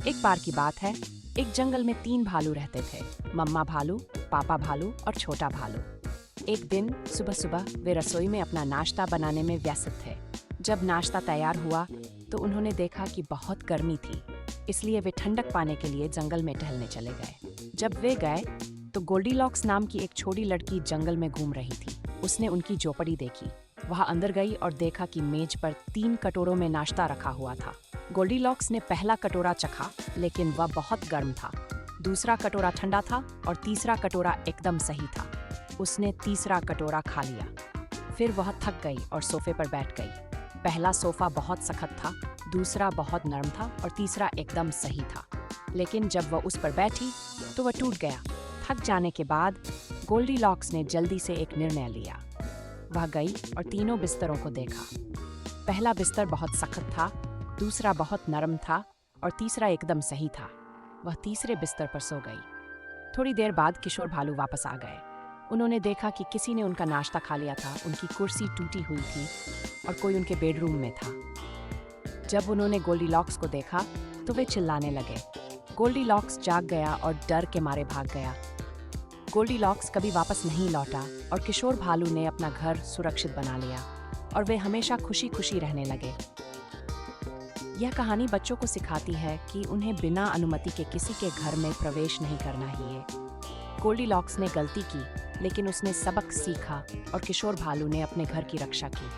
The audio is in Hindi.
एक बार की बात है, एक जंगल में 3 भालू रहते थे। मम्मा भालू, पापा भालू और छोटा भालू। एक दिन सुबह सुबह वे रसोई में अपना नाश्ता बनाने में व्यस्त थे। जब नाश्ता तैयार हुआ तो उन्होंने देखा कि बहुत गर्मी थी, इसलिए वे ठंडक पाने के लिए जंगल में टहलने चले गए। जब वे गए तो गोल्डीलॉक्स नाम की एक छोटी लड़की जंगल में घूम रही थी। उसने उनकी झोपड़ी देखी। वह अंदर गई और देखा कि मेज पर 3 कटोरों में नाश्ता रखा हुआ था। गोल्डीलॉक्स ने पहला कटोरा चखा, लेकिन वह बहुत गर्म था। दूसरा कटोरा ठंडा था और तीसरा कटोरा एकदम सही था। उसने तीसरा कटोरा खा लिया। फिर वह थक गई और सोफे पर बैठ गई। पहला सोफा बहुत सख्त था, दूसरा बहुत नरम था और तीसरा एकदम सही था। लेकिन जब वह उस पर बैठी तो वह टूट गया। थक जाने के बाद गोल्डीलॉक्स ने जल्दी से एक निर्णय लिया। वह गई और तीनों बिस्तरों को देखा। पहला बिस्तर बहुत सख्त था, दूसरा बहुत नरम था और तीसरा एकदम सही था। वह तीसरे बिस्तर पर सो गई। थोड़ी देर बाद किशोर भालू वापस आ गए। उन्होंने देखा कि किसी ने उनका नाश्ता खा लिया था। उनकी कुर्सी टूटी हुई थी और कोई उनके बेडरूम में था। जब उन्होंने गोल्डीलॉक्स को देखा तो वे चिल्लाने लगे। गोल्डीलॉक्स जाग गया और डर के मारे भाग गया। गोल्डीलॉक्स कभी वापस नहीं लौटा और किशोर भालू ने अपना घर सुरक्षित बना लिया और वे हमेशा खुशी खुशी रहने लगे। यह कहानी बच्चों को सिखाती है कि उन्हें बिना अनुमति के किसी के घर में प्रवेश नहीं करना चाहिए। गोल्डीलॉक्स ने गलती की, लेकिन उसने सबक सीखा और किशोर भालू ने अपने घर की रक्षा की।